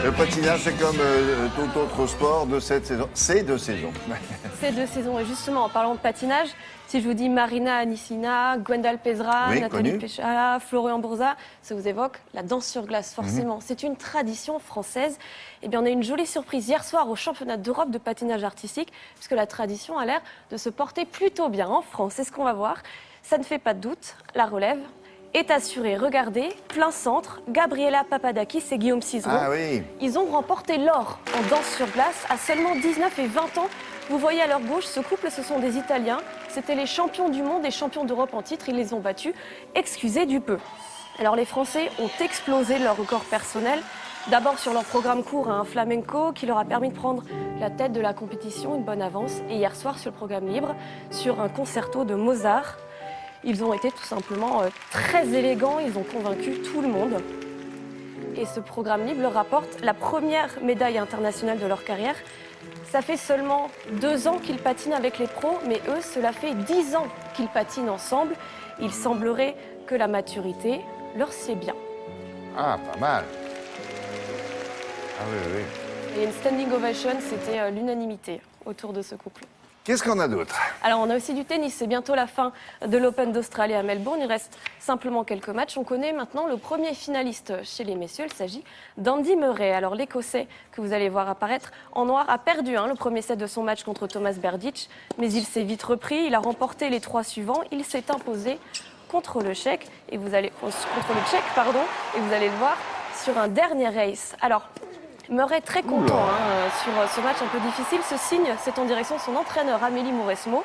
Le patinage, c'est comme tout autre sport de cette saison. C'est de saison. C'est de saison. Et justement, en parlant de patinage, si je vous dis Marina Anissina, Gwendal Pesra, Oui, Nathalie connu. Péchala, Florian Bourza, ça vous évoque la danse sur glace, forcément. C'est une tradition française. Eh bien, on a eu une jolie surprise hier soir au championnat d'Europe de patinage artistique, puisque la tradition a l'air de se porter plutôt bien en France. C'est ce qu'on va voir. Ça ne fait pas de doute, la relève est assurée. Regardez, plein centre, Gabriela Papadakis et Guillaume Cizeron. Ah oui. Ils ont remporté l'or en danse sur glace à seulement 19 et 20 ans. Vous voyez à leur gauche, ce couple, ce sont des Italiens. C'était les champions du monde et champions d'Europe en titre. Ils les ont battus. Excusez du peu. Alors les Français ont explosé leur record personnel. D'abord sur leur programme court, un flamenco qui leur a permis de prendre la tête de la compétition, une bonne avance. Et hier soir sur le programme libre, sur un concerto de Mozart. Ils ont été tout simplement très élégants, ils ont convaincu tout le monde. Et ce programme libre leur rapporte la première médaille internationale de leur carrière. Ça fait seulement 2 ans qu'ils patinent avec les pros, mais eux, cela fait 10 ans qu'ils patinent ensemble. Il semblerait que la maturité leur sied bien. Ah, pas mal. Ah oui, oui. Et une standing ovation, c'était l'unanimité autour de ce couple. Qu'est-ce qu'on a d'autre? Alors, on a aussi du tennis. C'est bientôt la fin de l'Open d'Australie à Melbourne. Il reste simplement quelques matchs. On connaît maintenant le premier finaliste chez les messieurs. Il s'agit d'Andy Murray. Alors, l'Écossais que vous allez voir apparaître en noir a perdu le premier set de son match contre Thomas Berdych. Mais il s'est vite repris. Il a remporté les 3 suivants. Il s'est imposé contre le Tchèque. Et vous allez le voir sur un dernier race. Alors, Murray très content sur ce match un peu difficile. Ce signe, c'est en direction de son entraîneur Amélie Mauresmo.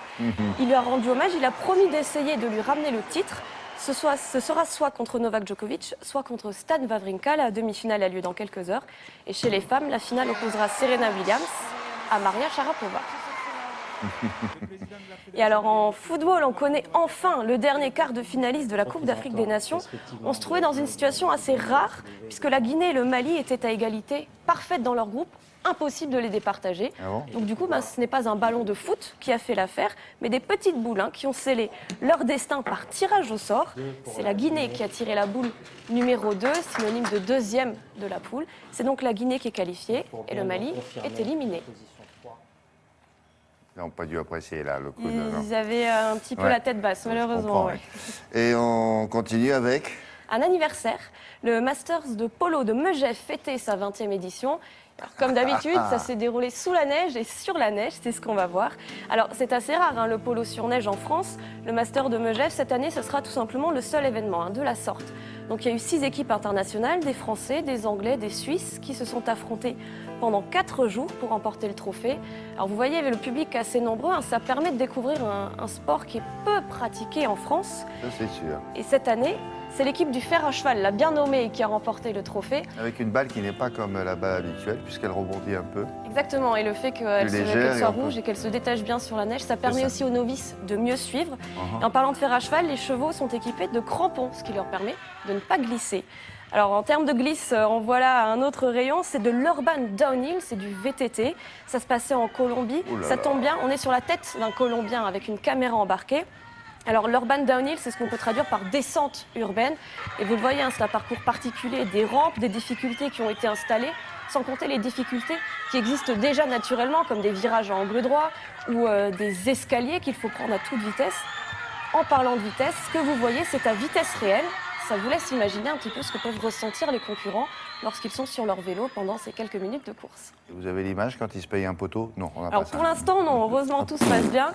Il lui a rendu hommage, il a promis d'essayer de lui ramener le titre. Ce sera soit contre Novak Djokovic, soit contre Stan Wawrinka. La demi-finale a lieu dans quelques heures. Et chez les femmes, la finale opposera Serena Williams à Maria Sharapova. Et alors en football, on connaît enfin le dernier quart de finaliste de la Coupe d'Afrique des Nations. On se trouvait dans une situation assez rare puisque la Guinée et le Mali étaient à égalité parfaite dans leur groupe. Impossible de les départager. Ah bon? Donc du coup, ce n'est pas un ballon de foot qui a fait l'affaire, mais des petites boules qui ont scellé leur destin par tirage au sort. C'est la Guinée qui a tiré la boule numéro 2, synonyme de deuxième de la poule. C'est donc la Guinée qui est qualifiée et le Mali est éliminé. Ils n'ont pas dû apprécier là le coup de... non. Ils avaient un petit peu Ouais. la tête basse, malheureusement. Je comprends, Ouais. Et on continue avec... Un anniversaire, le Masters de polo de Megève fêtait sa 20e édition. Alors, comme d'habitude, ça s'est déroulé sous la neige et sur la neige, c'est ce qu'on va voir. Alors c'est assez rare le polo sur neige en France. Le Master de Megève, cette année, ce sera tout simplement le seul événement de la sorte. Donc il y a eu 6 équipes internationales, des Français, des Anglais, des Suisses, qui se sont affrontés pendant 4 jours pour remporter le trophée. Alors vous voyez, le public assez nombreux, ça permet de découvrir un sport qui est peu pratiqué en France. Ça, c'est sûr. Et cette année, c'est l'équipe du fer à cheval, la bien nommée, qui a remporté le trophée. Avec une balle qui n'est pas comme la balle habituelle, puisqu'elle rebondit un peu. Exactement, et le fait qu'elle légère soit et rouge et qu'elle se détache bien sur la neige, ça permet ça. aussi aux novices de mieux suivre. Et en parlant de fer à cheval, les chevaux sont équipés de crampons, ce qui leur permet de ne pas glisser. Alors en termes de glisse, on voit là un autre rayon, c'est de l'Urban Downhill, c'est du VTT. Ça se passait en Colombie, ça tombe bien, on est sur la tête d'un Colombien avec une caméra embarquée. Alors l'Urban Downhill, c'est ce qu'on peut traduire par descente urbaine. Et vous le voyez, c'est un parcours particulier, des rampes, des difficultés qui ont été installées, sans compter les difficultés qui existent déjà naturellement, comme des virages à angle droit ou des escaliers qu'il faut prendre à toute vitesse. En parlant de vitesse, ce que vous voyez, c'est à vitesse réelle. Ça vous laisse imaginer un petit peu ce que peuvent ressentir les concurrents lorsqu'ils sont sur leur vélo pendant ces quelques minutes de course. Et vous avez l'image quand il se paye un poteau? Non, on n'a Alors pas ça. pour l'instant, non. Heureusement, tout se passe bien.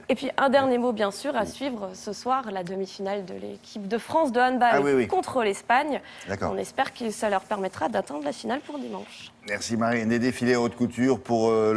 Et puis un dernier mot, bien sûr, à suivre ce soir, la demi-finale de l'équipe de France de handball contre l'Espagne. D'accord. On espère que ça leur permettra d'atteindre la finale pour dimanche. Merci Marine. Des défilés haute couture pour le...